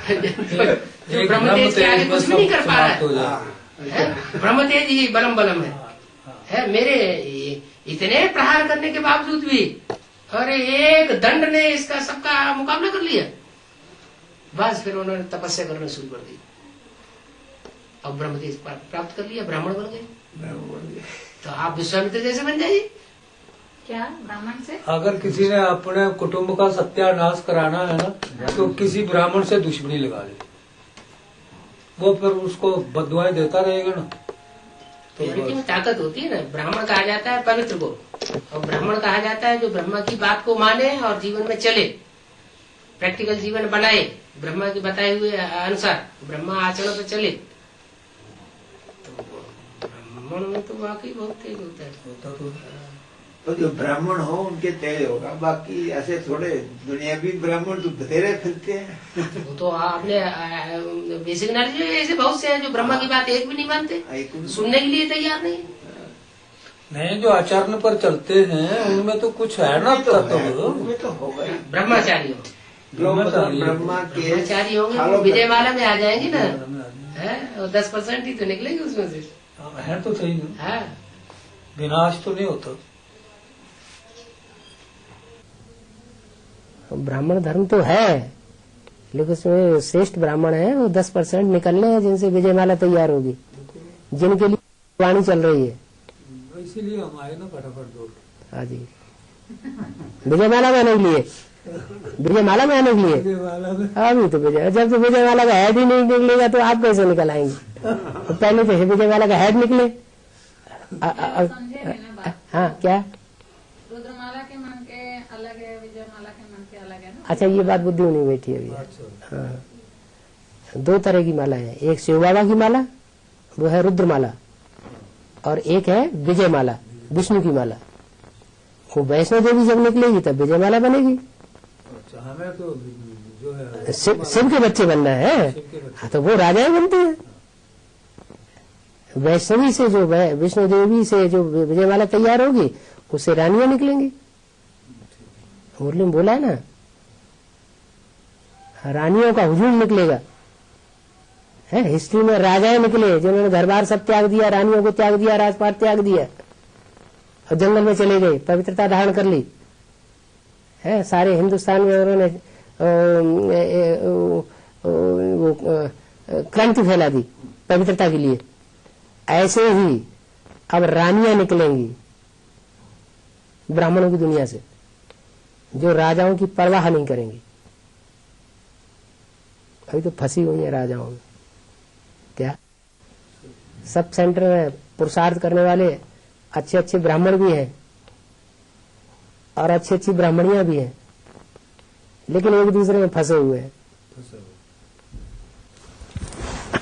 जो ब्रह्म तेज के आगे कुछ भी नहीं कर पा रहा है, ब्रह्म तेज ही बलम बलम है। मेरे इतने प्रहार करने के बावजूद भी अरे एक दंड ने इसका सबका मुकाबला कर लिया। बस फिर उन्होंने तपस्या करना शुरू कर दी, अब ब्रह्म तेज प्राप्त कर लिया, ब्राह्मण बन गए। तो आप विश्वामित्र जैसे बन जाइए। क्या ब्राह्मण से? अगर किसी ने अपने कुटुंब का सत्यानाश कराना है ना, तो किसी ब्राह्मण से दुश्मनी लगा ले, वो फिर उसको बददुआएं देता रहेगा ना। तो में ताकत होती है ना। ब्राह्मण कहा जाता है पवित्र को, और ब्राह्मण कहा जाता है जो ब्रह्मा की बात को माने और जीवन में चले, प्रैक्टिकल जीवन बनाए, ब्रह्मा के बताए हुए अनुसार ब्रह्मा आचरण पे चले। तो ब्राह्मण में तो वाकई बहुत तेज होता है। तो जो ब्राह्मण हो उनके तेज होगा, बाकी ऐसे थोड़े दुनियावी ब्राह्मण तो बतेरे फिरते हैं। वो तो आपने बेसिक नॉलेज ऐसे बहुत से हैं जो ब्रह्मा की बात एक भी नहीं मानते, सुनने के लिए तैयार नहीं। नहीं, जो आचरण पर चलते हैं उनमें तो कुछ है ना, उनमें तो होगा। ब्रह्मचारी ब्रह्मचारी होंगे, विजय माला में आ जाएंगे ना, और 10% ही तो निकलेंगे उसमें से। है तो सही है, विनाश तो नहीं होता। ब्राह्मण धर्म तो है, लेकिन उसमें श्रेष्ठ ब्राह्मण है वो 10% निकलने हैं जिनसे विजयमाला तैयार होगी, जिनके लिए वाणी चल रही है। इसीलिए हम आए ना फटाफट दौड़। हाँ जी, विजयमाला में आने के लिए, विजयमाला में आने के लिए। अभी तो विजय, जब तो विजयमाला का हेड ही नहीं निकलेगा तो आप कैसे निकल आएंगे? तो पहले तो विजयमाला का हेड निकले। हाँ, क्या रुद्रमाला के मन के अलग है, विजयमाला के मन के अलग है ना। अच्छा, ये बात बुद्धि नहीं बैठी अभी। हाँ, 2 तरह की माला है, एक शिव बाबा की माला वो है रुद्रमाला, और एक है विजय माला, विष्णु की माला। वो वैष्णो देवी जब निकलेगी तब विजय माला बनेगी। हमें तो जो है शिव के बच्चे बनना है। हाँ, तो वो राजाएं बनती है। वैष्णवी से जो विष्णु देवी से जो विजय माला तैयार होगी उससे रानियां निकलेंगी। मुरली में बोला है ना, रानियों का हुजूम निकलेगा। है हिस्ट्री में राजाएं निकले जिन्होंने घर बार सब त्याग दिया, रानियों को त्याग दिया, राजपाट त्याग दिया और जंगल में चले गए, पवित्रता धारण कर ली है। सारे हिंदुस्तान में उन्होंने क्रांति फैला दी पवित्रता के लिए। ऐसे ही अब रानियां निकलेंगी ब्राह्मणों की दुनिया से, जो राजाओं की परवाह नहीं करेंगी। अभी तो फंसी हुई है राजाओं में। क्या सब सेंटर में पुरुषार्थ करने वाले अच्छे अच्छे ब्राह्मण भी हैं और अच्छी अच्छी ब्राह्मणियां भी हैं, लेकिन एक दूसरे में फंसे हुए हैं।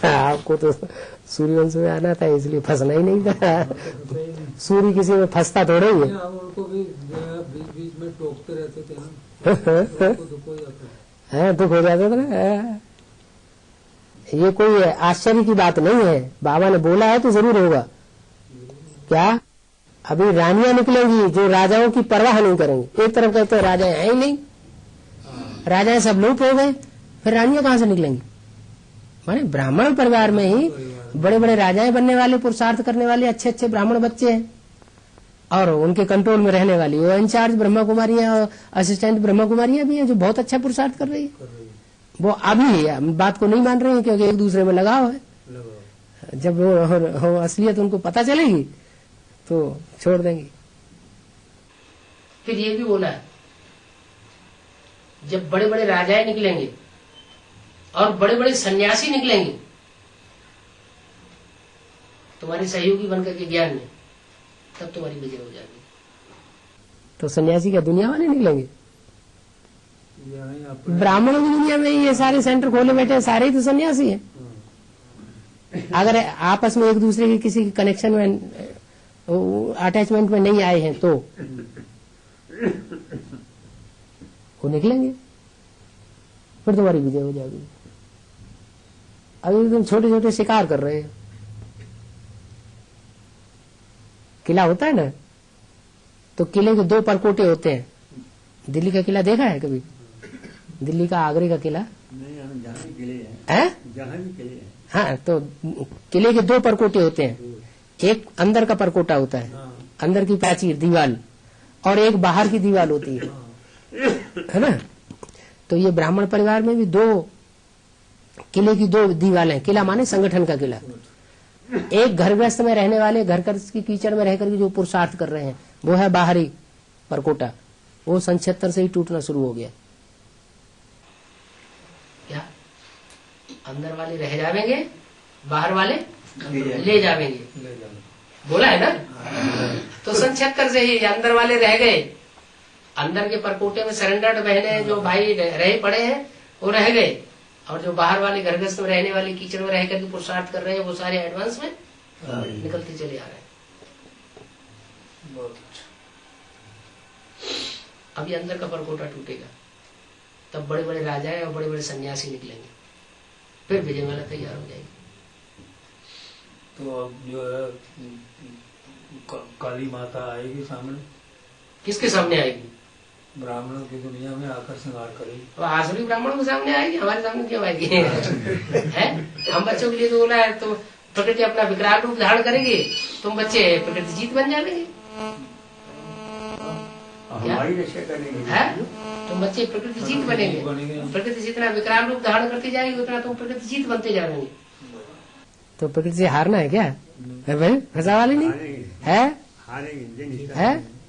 आपको तो सूर्यवंश में आना था इसलिए फंसना ही नहीं था। सूर्य किसी में फंसता थोड़ा ही है। उनको भी बीच में टोकते रहते थे ना, दुख हो जाता था ना। ये कोई आश्चर्य की बात नहीं है, बाबा ने बोला है तो जरूर होगा। क्या अभी रानियां निकलेंगी जो राजाओं की परवाह नहीं करेंगी। एक तरफ कहते हैं राजाएं हैं ही नहीं, राजाएं सब लोग हो गए, फिर रानियां कहां से निकलेंगी? माने ब्राह्मण परिवार में ही बड़े बड़े राजाएं बनने वाले, पुरुषार्थ करने वाले अच्छे अच्छे ब्राह्मण बच्चे हैं, और उनके कंट्रोल में रहने वाली वो इंचार्ज ब्रह्मा कुमारियां और असिस्टेंट ब्रह्मा कुमारियां भी हैं जो बहुत अच्छा पुरुषार्थ कर रही है। वो अभी बात को नहीं मान रहे हैं क्योंकि एक दूसरे में लगाव है। जब वो असलियत उनको पता चलेगी तो छोड़ देंगे। फिर ये भी बोला है, जब बड़े बड़े राजाएं निकलेंगे और बड़े बड़े सन्यासी निकलेंगे तुम्हारे सहयोगी बनकर के ज्ञान में, तब तुम्हारी विजय हो जाएगी। तो सन्यासी क्या दुनिया वाले निकलेंगे? ब्राह्मणों की दुनिया में ये सारे सेंटर खोले बैठे हैं, सारे ही तो सन्यासी हैं। अगर आपस में एक दूसरे के किसी कनेक्शन में अटैचमेंट में नहीं आए हैं तो वो निकलेंगे, फिर तुम्हारी विजय हो जाएगी। अभी तुम छोटे छोटे शिकार कर रहे हैं। किला होता है ना, तो किले के 2 परकोटे होते हैं। दिल्ली का किला देखा है कभी? दिल्ली का आगरे का किला नहीं, हम जहाँ भी किले हैं, है। जहाँ भी किले हैं, हाँ, तो किले के 2 परकोटे होते हैं। एक अंदर का परकोटा होता है, अंदर की प्राचीर दीवाल, और एक बाहर की दीवाल होती है ना। तो ये ब्राह्मण परिवार में भी 2 किले की 2 दीवालें। किला माने संगठन का किला। एक घर गृहस्थ में रहने वाले, घर की कीचड़ में रहकर के जो पुरुषार्थ कर रहे हैं, वो है बाहरी परकोटा। वो सन 76 से ही टूटना शुरू हो गया। क्या अंदर वाले रह जावेंगे, बाहर वाले ले जावेंगे, बोला है ना। तो सन 76 से ही अंदर वाले रह गए। अंदर के परकोटे में सरेंडर्ड बहने जो भाई रहे पड़े हैं वो रह गए, और जो बाहर वाले घरगृहस्थ में रहने वाले कीचड़ में रह करके पुरुषार्थ कर रहे हैं वो सारे एडवांस में निकलते चले आ रहे हैं। बहुत अच्छा। अभी अंदर का परकोटा टूटेगा, तब बड़े बड़े राजाएं और बड़े बड़े सन्यासी निकलेंगे, फिर विजयमाला तैयार हो जाएगी। तो अब जो है काली माता आएगी सामने, किसके सामने आएगी? ब्राह्मणों की दुनिया में आकर श्रृंगार करेगी। अब आसुरी ब्राह्मणों के सामने आएगी, हमारे सामने क्यों आएगी? है हम बच्चों के लिए तो बोला है, तो प्रकृति अपना विकराल रूप धारण करेगी, तुम बच्चे प्रकृति जीत बन जाएंगे। हमारी रक्षा करेंगे, है तुम बच्चे प्रकृति जीत बनेंगे। प्रकृति जितना विकराल रूप धारण करती जाएगी उतना तुम प्रकृति जीत बनते जाएंगे। तो प्रकृति से हारना है क्या? है भाई, फंसा वाली नहीं है, हारेंगे, है?